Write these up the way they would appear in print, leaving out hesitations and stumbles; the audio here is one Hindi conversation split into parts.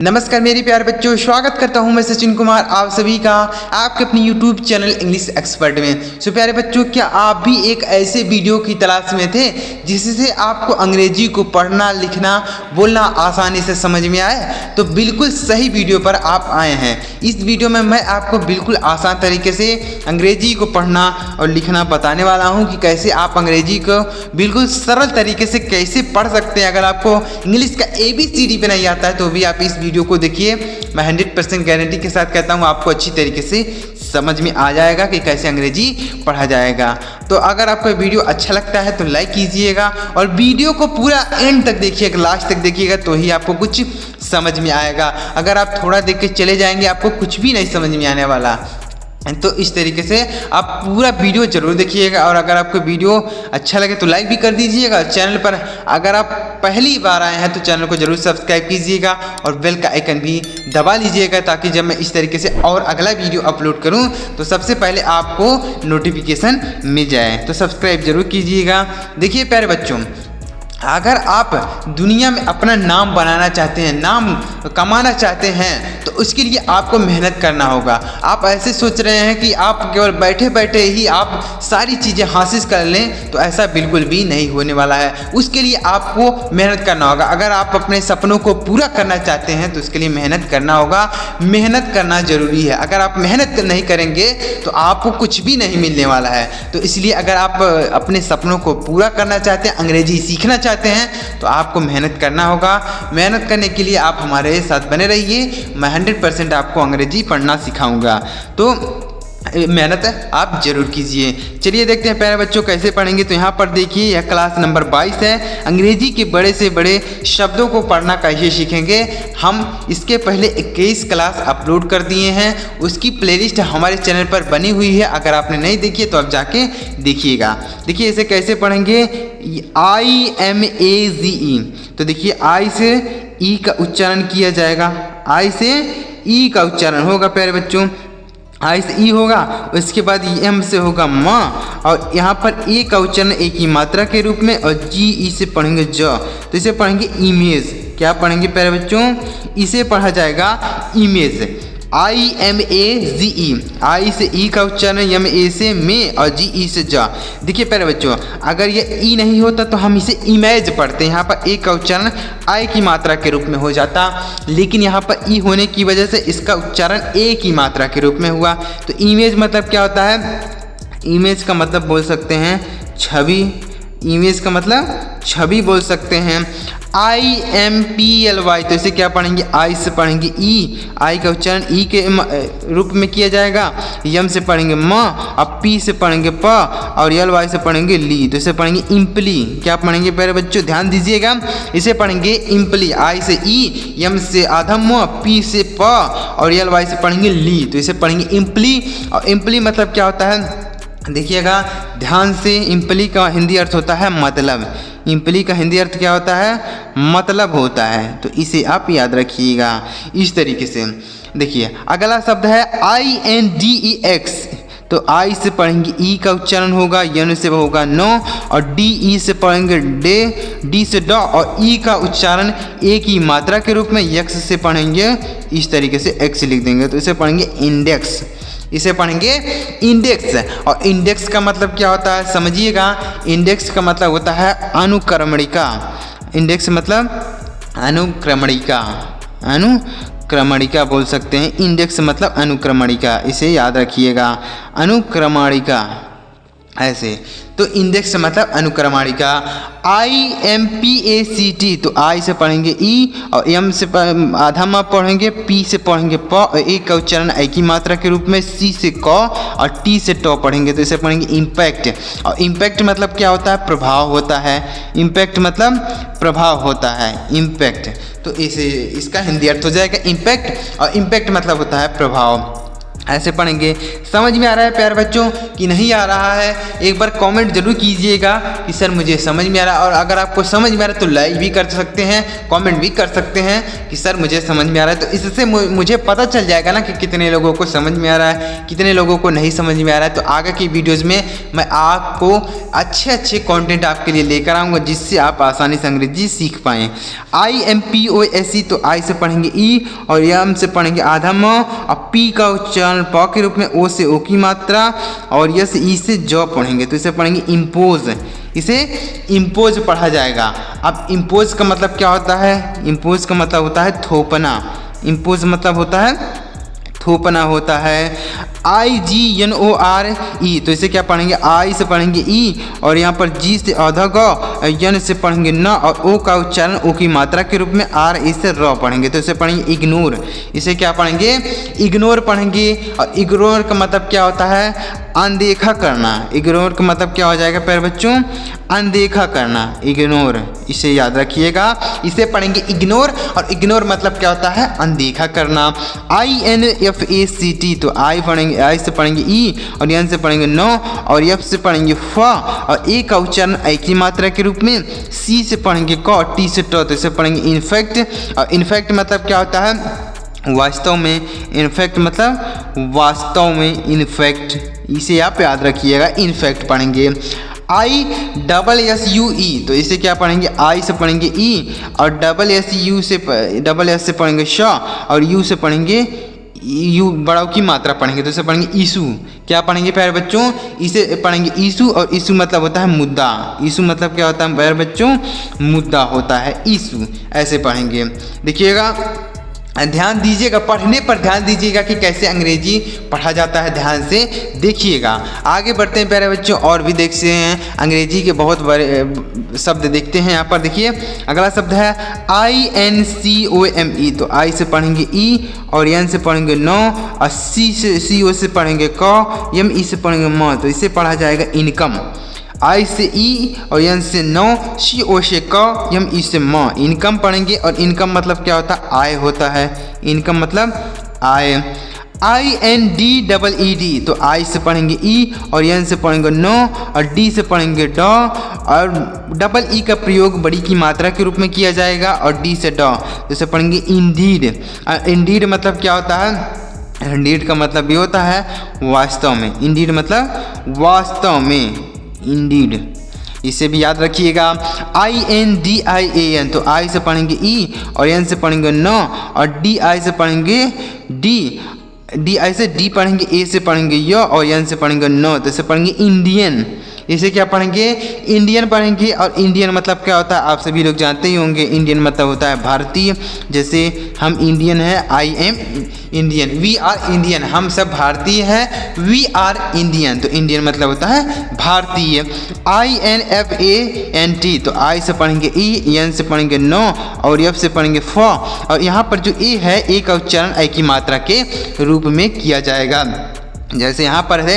नमस्कार मेरे प्यारे बच्चों, स्वागत करता हूं मैं सचिन कुमार आप सभी का आपके अपने YouTube चैनल इंग्लिश एक्सपर्ट में। सो प्यारे बच्चों, क्या आप भी एक ऐसे वीडियो की तलाश में थे जिससे आपको अंग्रेजी को पढ़ना, लिखना, बोलना आसानी से समझ में आए? तो बिल्कुल सही वीडियो पर आप आए हैं। इस वीडियो में मैं आपको बिल्कुल आसान तरीके से अंग्रेजी को पढ़ना और लिखना बताने वाला हूँ कि कैसे आप अंग्रेजी को बिल्कुल सरल तरीके से कैसे पढ़ सकते हैं। अगर आपको इंग्लिश का ABCD पे नहीं आता है तो भी आप इस वीडियो को देखिए। मैं 100% गारंटी के साथ कहता हूँ आपको अच्छी तरीके से समझ में आ जाएगा कि कैसे अंग्रेजी पढ़ा जाएगा। तो अगर आपको वीडियो अच्छा लगता है तो लाइक कीजिएगा और वीडियो को पूरा एंड तक देखिएगा, लास्ट तक देखिएगा तो ही आपको कुछ समझ में आएगा। अगर आप थोड़ा देख के चले जाएंगे आपको कुछ भी नहीं समझ में आने वाला। तो इस तरीके से आप पूरा वीडियो जरूर देखिएगा और अगर आपको वीडियो अच्छा लगे तो लाइक भी कर दीजिएगा। चैनल पर अगर आप पहली बार आए हैं तो चैनल को जरूर सब्सक्राइब कीजिएगा और बेल का आइकन भी दबा लीजिएगा ताकि जब मैं इस तरीके से और अगला वीडियो अपलोड करूं तो सबसे पहले आपको नोटिफिकेशन मिल जाए। तो सब्सक्राइब जरूर कीजिएगा। देखिए प्यारे बच्चों, अगर आप दुनिया में अपना नाम बनाना चाहते हैं, नाम कमाना चाहते हैं तो उसके लिए आपको मेहनत करना होगा। आप ऐसे सोच रहे हैं कि आप केवल बैठे बैठे ही आप सारी चीज़ें हासिल कर लें, तो ऐसा बिल्कुल भी नहीं होने वाला है। उसके लिए आपको मेहनत करना होगा। अगर आप अपने सपनों को पूरा करना चाहते हैं तो उसके लिए मेहनत करना होगा। मेहनत करना ज़रूरी है। अगर आप मेहनत नहीं करेंगे तो आपको कुछ भी नहीं मिलने वाला है। तो इसलिए अगर आप अपने सपनों को पूरा करना चाहते हैं, अंग्रेजी सीखना चाहते हैं तो आपको मेहनत करना होगा। मेहनत करने के लिए आप हमारे साथ बने रहिए। मैं 100% आपको अंग्रेजी पढ़ना सिखाऊंगा, तो मेहनत आप जरूर कीजिए। चलिए देखते हैं प्यारे बच्चों कैसे पढ़ेंगे। तो यहाँ पर देखिए, यह क्लास नंबर 22 है। अंग्रेजी के बड़े से बड़े शब्दों को पढ़ना कैसे सीखेंगे। हम इसके पहले 21 क्लास अपलोड कर दिए हैं। उसकी प्लेलिस्ट हमारे चैनल पर बनी हुई है। अगर आपने नहीं देखी है तो आप जाके देखिएगा। देखिए इसे कैसे पढ़ेंगे। IMAZE, तो देखिए आई से ई का उच्चारण किया जाएगा। आई से ई का उच्चारण होगा प्यारे बच्चों। आई से ई होगा, उसके बाद एम से होगा माँ, और यहाँ पर ए का उच्चारण एक ही मात्रा के रूप में, और जी से पढ़ेंगे ज। तो इसे पढ़ेंगे इमेज। क्या पढ़ेंगे प्यारे बच्चों? इसे पढ़ा जाएगा इमेज। IMAZE, आई से ई का उच्चारण, यम ए से में, और जी से जा। देखिए प्यारे बच्चों, अगर ये ई नहीं होता तो हम इसे इमेज पढ़ते हैं। यहाँ पर ए का उच्चारण आई की मात्रा के रूप में हो जाता, लेकिन यहाँ पर ई होने की वजह से इसका उच्चारण ए की मात्रा के रूप में हुआ। तो इमेज मतलब क्या होता है? इमेज का मतलब बोल सकते हैं छवि। इमेज का मतलब छवि बोल सकते हैं। IMPLY, तो इसे क्या पढ़ेंगे? आई से पढ़ेंगे ई। आई का उच्चारण ई के रूप में किया जाएगा। यम से पढ़ेंगे म, और पी से पढ़ेंगे प, और LY से पढ़ेंगे ली। तो इसे पढ़ेंगे इम्पली। क्या पढ़ेंगे प्यारे बच्चों? ध्यान दीजिएगा। इसे पढ़ेंगे इम्पली। आई से ई, यम से आधा म, पी से प, और LY से पढ़ेंगे ली। तो इसे पढ़ेंगे इम्पली। और इम्पली मतलब क्या होता है? देखिएगा ध्यान से। इम्पली का हिंदी अर्थ होता है मतलब। इम्पली का हिंदी अर्थ क्या होता है? मतलब होता है। तो इसे आप याद रखिएगा इस तरीके से। देखिए अगला शब्द है INDEX। तो आई से पढ़ेंगे ई का उच्चारण होगा, यन से होगा नो, और DE से पढ़ेंगे डे, डी से ड, और ई का उच्चारण एक ही मात्रा के रूप में, यक्स से पढ़ेंगे इस तरीके से, एक्स लिख देंगे। तो इसे पढ़ेंगे इंडेक्स। इसे पढ़ेंगे इंडेक्स। और इंडेक्स का मतलब क्या होता है समझिएगा। इंडेक्स का मतलब होता है अनुक्रमणिका। इंडेक्स मतलब अनुक्रमणिका। अनुक्रमणिका बोल सकते हैं। इंडेक्स मतलब अनुक्रमणिका, इसे याद रखिएगा। अनुक्रमणिका ऐसे। तो इंडेक्स मतलब अनुक्रमणिका। IMPACT, तो आई से पढ़ेंगे ई, और एम से आधा म पढ़ेंगे, पी से पढ़ेंगे प, और ए का उच्चारण एक ही मात्रा के रूप में, सी से क, और टी से ट पढ़ेंगे। तो इसे पढ़ेंगे इम्पैक्ट। और इम्पैक्ट मतलब क्या होता है? प्रभाव होता है। इम्पैक्ट मतलब प्रभाव होता है। इम्पैक्ट, तो इसे इसका हिंदी अर्थ हो जाएगा इम्पैक्ट। और इम्पैक्ट मतलब होता है प्रभाव। ऐसे पढ़ेंगे। समझ में आ रहा है प्यारे बच्चों कि नहीं आ रहा है? एक बार कमेंट जरूर कीजिएगा कि सर मुझे समझ में आ रहा है, और अगर आपको समझ में आ रहा है तो लाइक भी कर सकते हैं, कमेंट भी कर सकते हैं कि सर मुझे समझ में आ रहा है। तो इससे मुझे पता चल जाएगा ना कि कितने लोगों को समझ में आ रहा है, कितने लोगों को नहीं समझ में आ रहा है। तो आगे की वीडियोज़ में मैं आपको अच्छे कंटेंट आपके लिए लेकर आऊँगा, जिससे आप आसानी से अंग्रेजी सीख पाएँ। IMPOSE, तो आई से पढ़ेंगे ई, और एम से पढ़ेंगे आधा म, और पी का उच्चारण प के रूप में, ओ से ओ की मात्रा, और यस ई से ज पढ़ेंगे। तो इसे पढ़ेंगे इम्पोज, इसे इम्पोज पढ़ा जाएगा। अब इम्पोज का मतलब क्या होता है? इम्पोज का मतलब होता है थोपना। इम्पोज मतलब होता है थोपना होता है। IGNORE, तो इसे क्या पढ़ेंगे? आई से पढ़ेंगे ई, और यहाँ पर जी से आधा ग, यन से पढ़ेंगे न, और ओ का उच्चारण ओ की मात्रा के रूप में, आर इसे र पढ़ेंगे। तो इसे पढ़ेंगे इग्नोर। इसे क्या पढ़ेंगे? इग्नोर पढ़ेंगे। और इग्नोर का मतलब क्या होता है? अनदेखा करना। इग्नोर का मतलब क्या हो जाएगा प्यारे बच्चों? अनदेखा करना, इग्नोर। इसे याद रखिएगा, इसे पढ़ेंगे इग्नोर। और इग्नोर मतलब क्या होता है? अनदेखा करना। INFACT, तो आई पढ़ेंगे, आई से पढ़ेंगे ई, और एन से पढ़ेंगे नो, और एफ से पढ़ेंगे फ, और ए का उच्चारण ए की मात्रा के रूप में, सी से पढ़ेंगे क, टी से ट, तो इसे पढ़ेंगे इनफैक्ट। और इनफैक्ट मतलब क्या होता है? वास्तव में। इनफैक्ट मतलब वास्तव में, इनफैक्ट। इसे आप याद रखिएगा, इनफैक्ट पढ़ेंगे। ISSUE, तो इसे क्या पढ़ेंगे? आई से पढ़ेंगे ई, और डबल एस से पढ़ेंगे श, और यू से पढ़ेंगे यू, बड़ाऊ की मात्रा पढ़ेंगे। तो इसे पढ़ेंगे ईसु। क्या पढ़ेंगे प्यारे बच्चों? इसे पढ़ेंगे ईसु, और ईसु मतलब होता है मुद्दा। ईसु मतलब क्या होता है प्यारे बच्चों? मुद्दा होता है ईसु। ऐसे पढ़ेंगे। देखिएगा, ध्यान दीजिएगा, पढ़ने पर ध्यान दीजिएगा कि कैसे अंग्रेजी पढ़ा जाता है, ध्यान से देखिएगा। आगे बढ़ते हैं प्यारे बच्चों, और भी देखते हैं अंग्रेजी के बहुत बड़े शब्द देखते हैं। यहाँ पर देखिए, अगला शब्द है INCOME, तो आई से पढ़ेंगे ई, और एन से पढ़ेंगे नो, और CO से पढ़ेंगे क, ME से पढ़ेंगे म, तो इसे पढ़ा जाएगा इनकम। आई से ई, और एन से नो, CO से क, ME से म, इनकम पढ़ेंगे। और इनकम मतलब क्या होता है? आय होता है। इनकम मतलब आय। INDEED, तो आई से पढ़ेंगे ई, और एन से पढ़ेंगे नो, और डी से पढ़ेंगे ड, और डबल ई का प्रयोग बड़ी की मात्रा के रूप में किया जाएगा, और डी से ड, तो इसे पढ़ेंगे इंडीड। इंडीड मतलब क्या होता है? इंडीड का मतलब ये होता है वास्तव में। इंडीड मतलब वास्तव में, इंडीड। इसे भी याद रखिएगा। INDIAN, तो आई से पढ़ेंगे ई, और एन से पढ़ेंगे नो, और डी आई से पढ़ेंगे डी आई से डी पढ़ेंगे, ए से पढ़ेंगे य, और एन से पढ़ेंगे नो, तो इसे पढ़ेंगे इंडियन। इसे क्या पढ़ेंगे? इंडियन पढ़ेंगे। और इंडियन मतलब क्या होता है? आप सभी लोग जानते ही होंगे। इंडियन मतलब होता है भारतीय। जैसे हम इंडियन है, I am Indian, we are Indian, हम सब भारतीय हैं, वी आर इंडियन। तो इंडियन मतलब होता है भारतीय। INFANT, तो आई से पढ़ेंगे ई, एन से पढ़ेंगे नो, और एफ से पढ़ेंगे फ, और यहाँ पर जो ए है, ए का उच्चारण ए की मात्रा के रूप में किया जाएगा। जैसे यहाँ पर है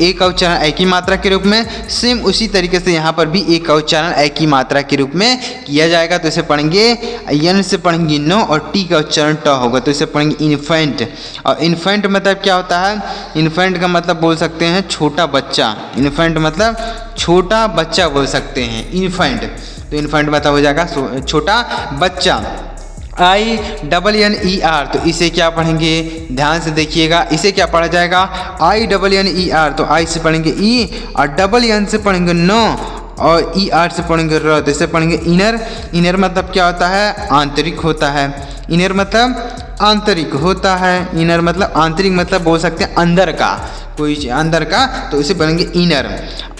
ए का उच्चारण ए की मात्रा के रूप में, सेम उसी तरीके से यहाँ पर भी ए का उच्चारण ए की मात्रा के रूप में किया जाएगा। तो इसे पढ़ेंगे, एन से पढ़ेंगे नो, और टी का उच्चारण ट होगा, तो इसे पढ़ेंगे इन्फेंट। और इन्फेंट मतलब क्या होता है? इन्फेंट का मतलब बोल सकते हैं छोटा बच्चा। इन्फेंट मतलब छोटा बच्चा बोल सकते हैं, इन्फेंट। तो इन्फेंट मतलब हो जाएगा छोटा बच्चा। INNER, तो इसे क्या पढ़ेंगे? ध्यान से देखिएगा, इसे क्या पढ़ा जाएगा? INNER, तो आई से पढ़ेंगे ई, और डबल एन से पढ़ेंगे नो, और ER से पढ़ेंगे र, तो इसे पढ़ेंगे इनर। इनर मतलब क्या होता है? आंतरिक होता है। इनर मतलब आंतरिक होता है। इनर मतलब आंतरिक, मतलब बोल सकते हैं अंदर का, कोई अंदर का, तो इसे पढ़ेंगे इनर।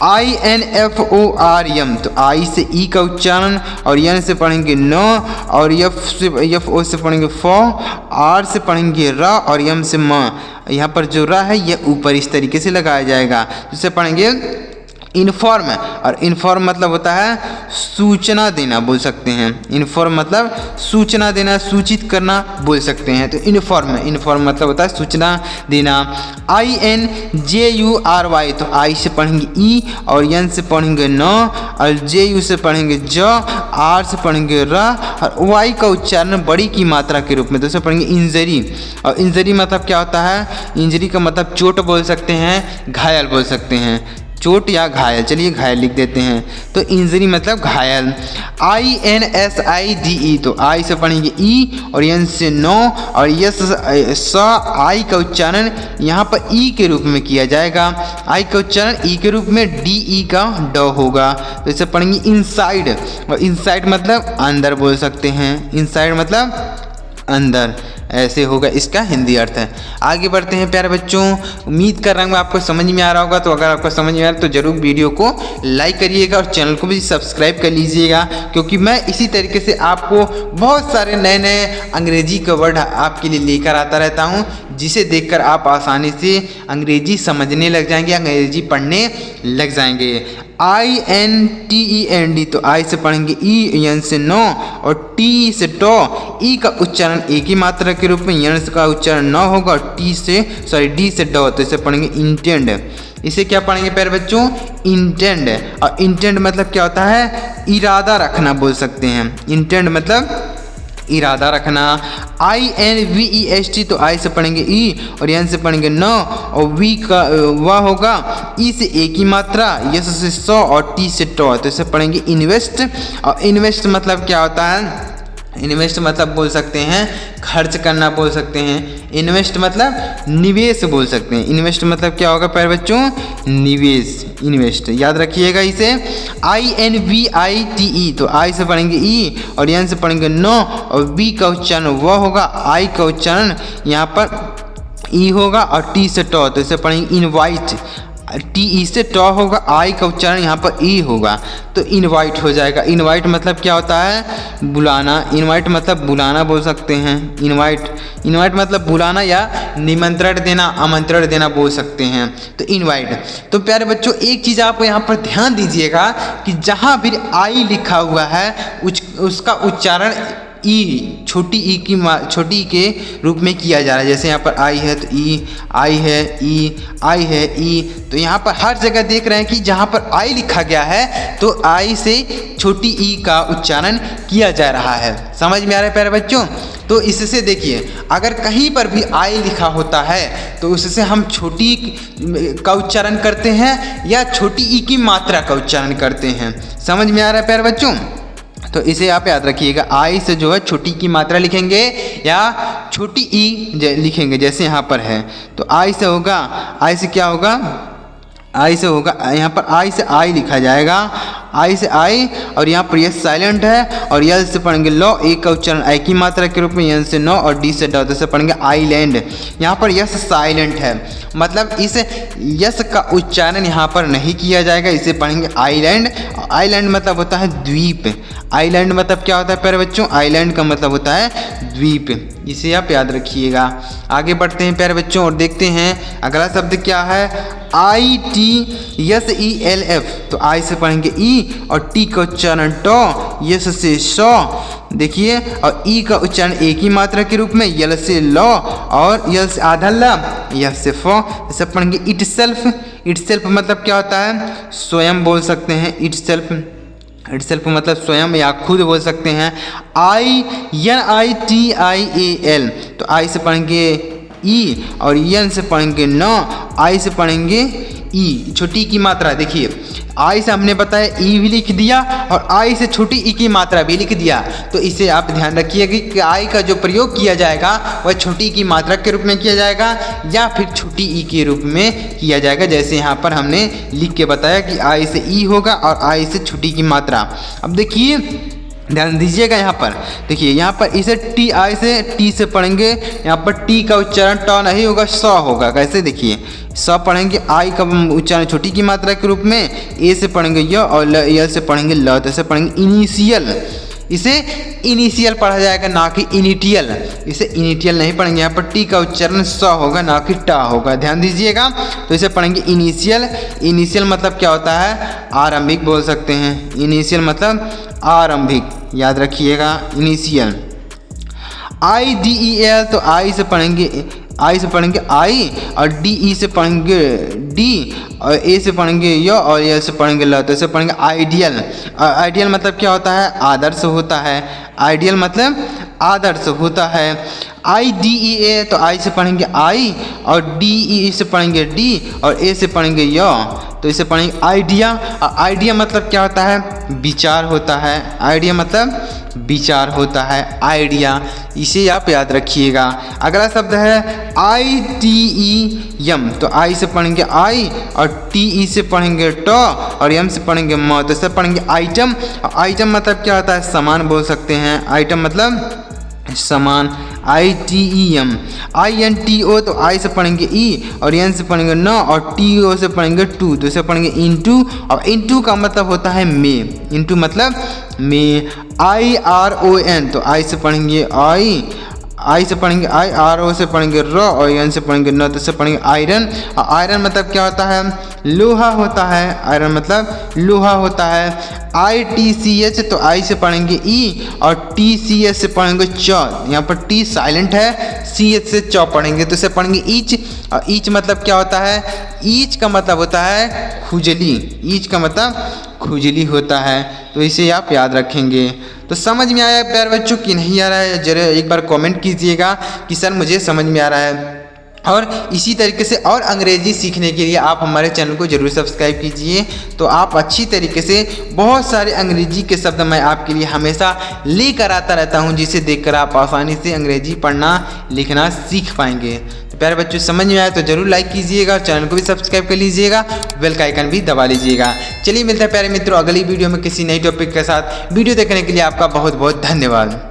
INFORM, तो आई से ई का उच्चारण, और एन से पढ़ेंगे नो, और FO से पढ़ेंगे फ, आर से पढ़ेंगे र, और एम से म। यहाँ पर जो र है यह ऊपर इस तरीके से लगाया जाएगा, जिसे पढ़ेंगे इन्फॉर्म, और इन्फॉर्म मतलब होता है सूचना देना बोल सकते हैं। इन्फॉर्म मतलब सूचना देना, सूचित करना बोल सकते हैं। तो इन्फॉर्म, इन्फॉर्म मतलब होता है सूचना देना। INJURY, तो आई से पढ़ेंगे ई, और एन से पढ़ेंगे न, और JU से पढ़ेंगे ज, आर से पढ़ेंगे र, और वाई का उच्चारण बड़ी की मात्रा के रूप में तो पढ़ेंगे इंजरी। और इंजरी मतलब क्या होता है? इंजरी का मतलब चोट बोल सकते हैं, घायल बोल सकते हैं, चोट या घायल। चलिए घायल लिख देते हैं। तो इंजरी मतलब घायल। INSIDE, तो आई से पढ़ेंगे ई, और एन से नो, और यस स, आई का उच्चारण यहाँ पर ई के रूप में किया जाएगा। आई का उच्चारण ई के रूप में DE का ड होगा। तो इसे पढ़ेंगे इनसाइड, और इनसाइड मतलब अंदर बोल सकते हैं। इनसाइड मतलब अंदर, ऐसे होगा इसका हिंदी अर्थ है। आगे बढ़ते हैं प्यारे बच्चों। उम्मीद कर रहा हूँ आपको समझ में आ रहा होगा। तो अगर आपको समझ में आ रहा है तो ज़रूर वीडियो को लाइक करिएगा और चैनल को भी सब्सक्राइब कर लीजिएगा, क्योंकि मैं इसी तरीके से आपको बहुत सारे नए नए अंग्रेजी के वर्ड आपके लिए लेकर आता रहता हूँ, जिसे देखकर आप आसानी से अंग्रेजी समझने लग जाएंगे, अंग्रेजी पढ़ने लग जाएंगे। INTEND, तो आई से पढ़ेंगे ई, एन से नो, और टी से टो। ई का उच्चारण एक ही मात्रा के रूप में, एन का उच्चारण न होगा, और डी से डो, तो इसे पढ़ेंगे इंटेंड। इसे क्या पढ़ेंगे प्यारे बच्चों? इंटेंड। और इंटेंड मतलब क्या होता है? इरादा रखना बोल सकते हैं। इंटेंड मतलब इरादा रखना। INVEST, तो आई से पढ़ेंगे ई, और एन से पढ़ेंगे न, और वी का वह होगा, ई से एक ही मात्रा, यस से सौ, और टी से टो, तो इसे पढ़ेंगे इन्वेस्ट। और इन्वेस्ट मतलब क्या होता है? इन्वेस्ट मतलब बोल सकते हैं खर्च करना बोल सकते हैं। इन्वेस्ट मतलब निवेश बोल सकते हैं। इन्वेस्ट मतलब क्या होगा प्यारे बच्चों? निवेश, इन्वेस्ट, याद रखिएगा इसे। INVITE, तो आई से पढ़ेंगे ई, और एन से पढ़ेंगे नो, और बी का उच्चारण वह होगा, आई का उच्चारण यहाँ पर ई होगा, और टी से टो, तो इसे पढ़ेंगे इनवाइट। TE से टॉ होगा, आई का उच्चारण यहाँ पर ई होगा, तो इनवाइट हो जाएगा। इनवाइट मतलब क्या होता है? बुलाना। इनवाइट मतलब बुलाना बोल सकते हैं। इनवाइट मतलब बुलाना या निमंत्रण देना, आमंत्रण देना बोल सकते हैं। तो इनवाइट। तो प्यारे बच्चों एक चीज़ आप यहाँ पर ध्यान दीजिएगा कि जहाँ भी आई लिखा हुआ है उसका उच्चारण ई, छोटी ई के रूप में किया जा रहा है। जैसे यहाँ पर आई है तो ई, आई है ई, आई है ई। तो यहाँ पर हर जगह देख रहे हैं कि जहाँ पर आई लिखा गया है तो आई से छोटी ई का उच्चारण किया जा रहा है। समझ में आ रहा है प्यारे बच्चों? तो इससे देखिए अगर कहीं पर भी आई लिखा होता है तो उससे हम छोटी का उच्चारण करते हैं या छोटी ई की मात्रा का उच्चारण करते हैं। समझ में आ रहा है प्यारे बच्चों? तो इसे आप याद रखिएगा, आई से जो है छोटी की मात्रा लिखेंगे या छोटी ई लिखेंगे, जैसे यहाँ पर है। तो आई से होगा, आई से क्या होगा? आई से होगा, यहाँ पर आई से आई लिखा जाएगा, आई से आई, और यहाँ पर यस साइलेंट है, और यल से पढ़ेंगे लो, ए का उच्चारण आई की मात्रा के रूप में, एन से नो, और डी से डॉ, तो से पढ़ेंगे आईलैंड। यहाँ पर यस साइलेंट है, मतलब इस यस का उच्चारण यहाँ पर नहीं किया जाएगा, इसे पढ़ेंगे आईलैंड। आईलैंड मतलब होता है द्वीप। आइलैंड मतलब क्या होता है प्यारे बच्चों? आइलैंड का मतलब होता है द्वीप। इसे आप याद रखिएगा। आगे बढ़ते हैं प्यारे बच्चों और देखते हैं अगला शब्द क्या है। ITSELF, तो आई से पढ़ेंगे ई, और टी का उच्चारण टो, यस से शो, देखिए, और ई का उच्चारण एक ही मात्रा के रूप में, यल से लो, और यल से आधा ल, यस से फो। इसे पढ़ेंगे इटसेल्फ। इटसेल्फ मतलब क्या होता है? स्वयं बोल सकते हैं। इटसेल्फ मतलब स्वयं या खुद बोल सकते हैं। INITIAL, तो आई से पढ़ेंगे ई, और एन से पढ़ेंगे न, आई से पढ़ेंगे ई, छोटी की मात्रा। देखिए आई से हमने बताया ई भी लिख दिया, और आई से छोटी ई की मात्रा भी लिख दिया। तो इसे आप ध्यान रखिएगा कि आई का जो प्रयोग किया जाएगा वह छोटी की मात्रा के रूप में किया जाएगा या फिर छोटी ई के रूप में किया जाएगा। जैसे यहाँ पर हमने लिख के बताया कि आई से ई होगा और आई से छोटी की मात्रा। अब देखिए ध्यान दीजिएगा, यहाँ पर देखिए, यहाँ पर इसे टी, आई से टी से पढ़ेंगे, यहाँ पर टी का उच्चारण ट नहीं होगा, स होगा। कैसे? देखिए स पढ़ेंगे, आई का उच्चारण छोटी की मात्रा के रूप में, ए से पढ़ेंगे य, और य से पढ़ेंगे ल, तो से पढ़ेंगे इनिशियल। इसे इनिशियल पढ़ा जाएगा, ना कि इनिटियल। इसे इनिटियल नहीं पढ़ेंगे, यहाँ पर टी का उच्चारण स होगा, ना कि टा होगा, ध्यान दीजिएगा। तो इसे पढ़ेंगे इनिशियल। इनिशियल मतलब क्या होता है? आरंभिक बोल सकते हैं। इनिशियल मतलब आरंभिक, याद रखिएगा इनिशियल। IDEL, तो आई से पढ़ेंगे आई, और DE से पढ़ेंगे डी, और ए से पढ़ेंगे य, और एल से पढ़ेंगे ल। तो इसे पढ़ेंगे आइडियल। आइडियल मतलब क्या होता है? आदर्श होता है। आइडियल मतलब आदर्श होता है। IDEA, तो आई से पढ़ेंगे आई, और DE से पढ़ेंगे डी, और ए से पढ़ेंगे य। तो इसे पढ़ेंगे आइडिया। आइडिया मतलब क्या होता है? विचार होता है। आइडिया मतलब विचार होता है, आइडिया। इसे आप याद रखिएगा। अगला शब्द है ITEM, तो आई से पढ़ेंगे आई, और TE से पढ़ेंगे ट, और M से पढ़ेंगे म। तो इसे पढ़ेंगे आइटम। आइटम मतलब क्या होता है? सामान बोल सकते हैं। आइटम मतलब सामान, ITEM। INTO, तो आई से पढ़ेंगे ई, और एन से पढ़ेंगे न, और TO से पढ़ेंगे टू। तो इसे पढ़ेंगे इनटू, और इनटू का मतलब होता है में। इनटू मतलब में। IRON, तो आई से पढ़ेंगे आई से पढ़ेंगे आई, RO से पढ़ेंगे र, और एन से पढ़ेंगे न। तो से पढ़ेंगे आयरन। आयरन मतलब क्या होता है? लोहा होता है। आयरन मतलब लोहा होता है। ITCH, तो आई से पढ़ेंगे ई, और TCH से पढ़ेंगे च। यहाँ पर टी साइलेंट है, CH से च पढ़ेंगे। तो इसे पढ़ेंगे ईच। और ईच मतलब क्या होता है? ईच का मतलब होता है खुजली। ईच का मतलब खुजली होता है। तो इसे आप याद रखेंगे। तो समझ में आया प्यारे बच्चों कि नहीं आ रहा है? जरूर एक बार कमेंट कीजिएगा कि सर मुझे समझ में आ रहा है। और इसी तरीके से और अंग्रेजी सीखने के लिए आप हमारे चैनल को जरूर सब्सक्राइब कीजिए। तो आप अच्छी तरीके से बहुत सारे अंग्रेजी के शब्द मैं आपके लिए हमेशा लेकर आता रहता हूं, जिसे देखकर आप आसानी से अंग्रेजी पढ़ना लिखना सीख पाएंगे। तो प्यारे बच्चों, समझ में आया तो जरूर लाइक कीजिएगा, चैनल को भी सब्सक्राइब कर लीजिएगा, बेल का आइकन भी दबा लीजिएगा। चलिए मिलते हैं प्यारे मित्रों अगली वीडियो में किसी नई टॉपिक के साथ। वीडियो देखने के लिए आपका बहुत बहुत धन्यवाद।